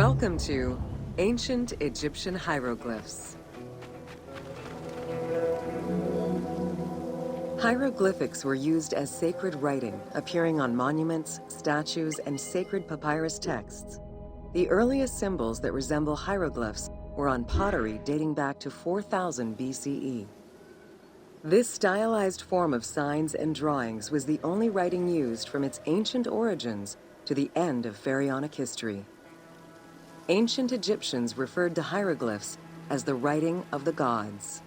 Welcome to Ancient Egyptian Hieroglyphs. Hieroglyphics were used as sacred writing, appearing on monuments, statues, and sacred papyrus texts. The earliest symbols that resemble hieroglyphs were on pottery dating back to 4000 BCE. This stylized form of signs and drawings was the only writing used from its ancient origins to the end of pharaonic history. Ancient Egyptians referred to hieroglyphs as the writing of the gods.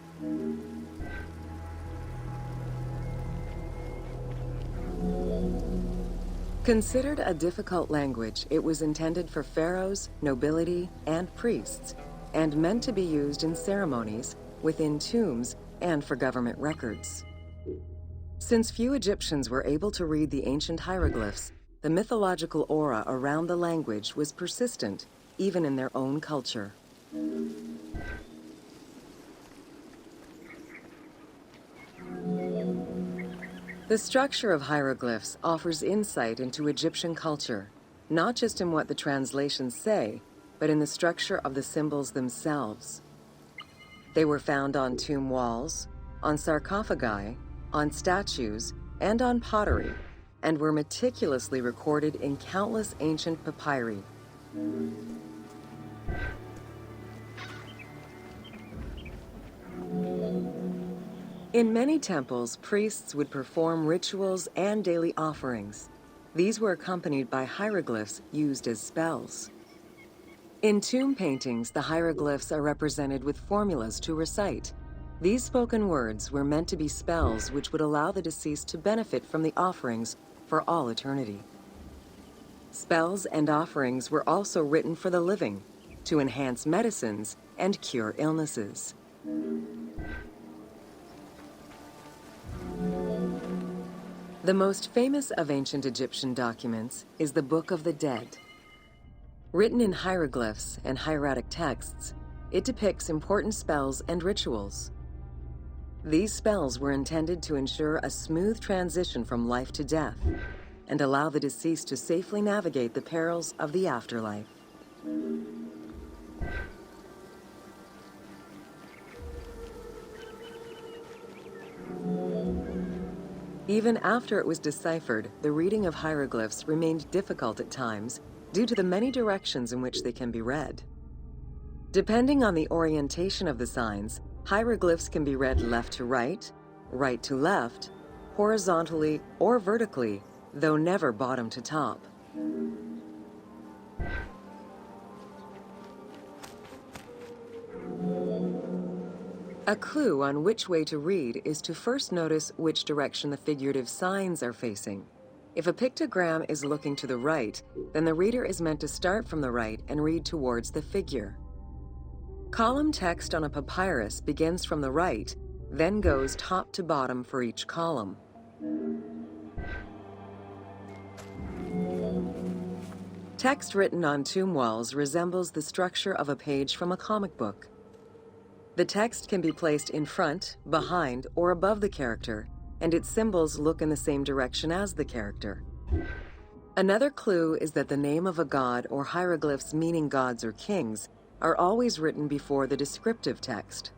Considered a difficult language, it was intended for pharaohs, nobility, and priests, and meant to be used in ceremonies, within tombs, and for government records. Since few Egyptians were able to read the ancient hieroglyphs, the mythological aura around the language was persistent, even in their own culture. The structure of hieroglyphs offers insight into Egyptian culture, not just in what the translations say, but in the structure of the symbols themselves. They were found on tomb walls, on sarcophagi, on statues, and on pottery, and were meticulously recorded in countless ancient papyri. In many temples, priests would perform rituals and daily offerings. These were accompanied by hieroglyphs used as spells. In tomb paintings, the hieroglyphs are represented with formulas to recite. These spoken words were meant to be spells which would allow the deceased to benefit from the offerings for all eternity. Spells and offerings were also written for the living, to enhance medicines and cure illnesses. The most famous of ancient Egyptian documents is the Book of the Dead. Written in hieroglyphs and hieratic texts, it depicts important spells and rituals. These spells were intended to ensure a smooth transition from life to death and allow the deceased to safely navigate the perils of the afterlife. Even after it was deciphered, the reading of hieroglyphs remained difficult at times due to the many directions in which they can be read. Depending on the orientation of the signs, hieroglyphs can be read left to right, right to left, horizontally or vertically, though never bottom to top. A clue on which way to read is to first notice which direction the figurative signs are facing. If a pictogram is looking to the right, then the reader is meant to start from the right and read towards the figure. Column text on a papyrus begins from the right, then goes top to bottom for each column. Text written on tomb walls resembles the structure of a page from a comic book. The text can be placed in front, behind, or above the character, and its symbols look in the same direction as the character. Another clue is that the name of a god or hieroglyphs meaning gods or kings are always written before the descriptive text.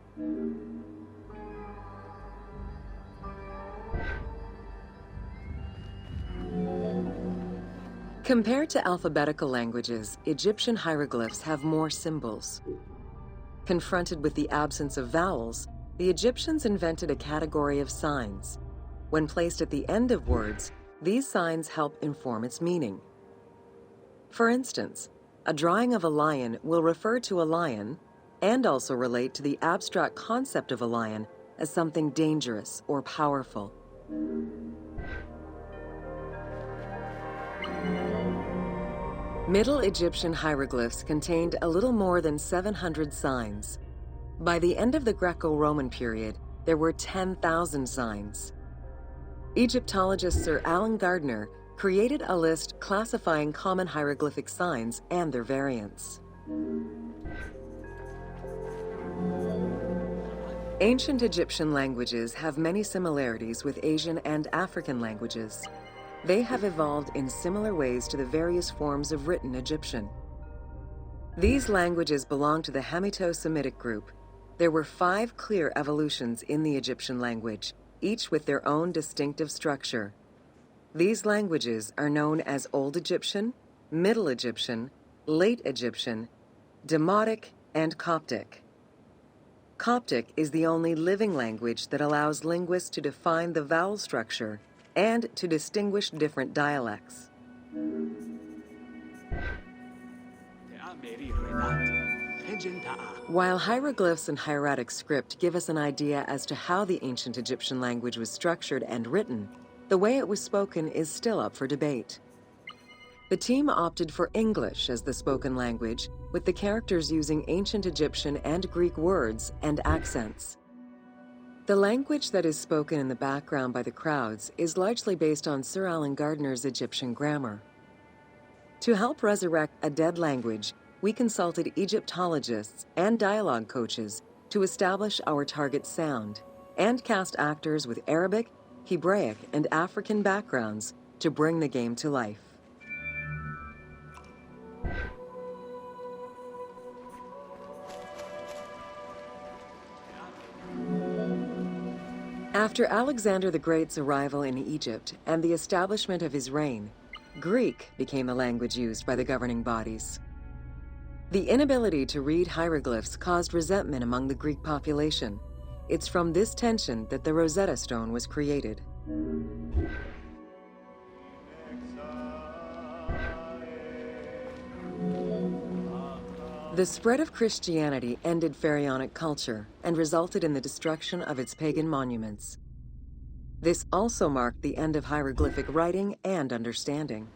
Compared to alphabetical languages, Egyptian hieroglyphs have more symbols. Confronted with the absence of vowels, the Egyptians invented a category of signs. When placed at the end of words, these signs help inform its meaning. For instance, a drawing of a lion will refer to a lion and also relate to the abstract concept of a lion as something dangerous or powerful. Middle Egyptian hieroglyphs contained a little more than 700 signs. By the end of the Greco-Roman period, there were 10,000 signs. Egyptologist Sir Alan Gardner created a list classifying common hieroglyphic signs and their variants. Ancient Egyptian languages have many similarities with Asian and African languages. They have evolved in similar ways to the various forms of written Egyptian. These languages belong to the Hamito-Semitic group. There were 5 clear evolutions in the Egyptian language, each with their own distinctive structure. These languages are known as Old Egyptian, Middle Egyptian, Late Egyptian, Demotic, and Coptic. Coptic is the only living language that allows linguists to define the vowel structure and to distinguish different dialects. While hieroglyphs and hieratic script give us an idea as to how the ancient Egyptian language was structured and written, the way it was spoken is still up for debate. The team opted for English as the spoken language, with the characters using ancient Egyptian and Greek words and accents. The language that is spoken in the background by the crowds is largely based on Sir Alan Gardner's Egyptian grammar. To help resurrect a dead language, we consulted Egyptologists and dialogue coaches to establish our target sound, and cast actors with Arabic, Hebraic, and African backgrounds to bring the game to life. After Alexander the Great's arrival in Egypt and the establishment of his reign, Greek became the language used by the governing bodies. The inability to read hieroglyphs caused resentment among the Greek population. It's from this tension that the Rosetta Stone was created. The spread of Christianity ended pharaonic culture and resulted in the destruction of its pagan monuments. This also marked the end of hieroglyphic writing and understanding.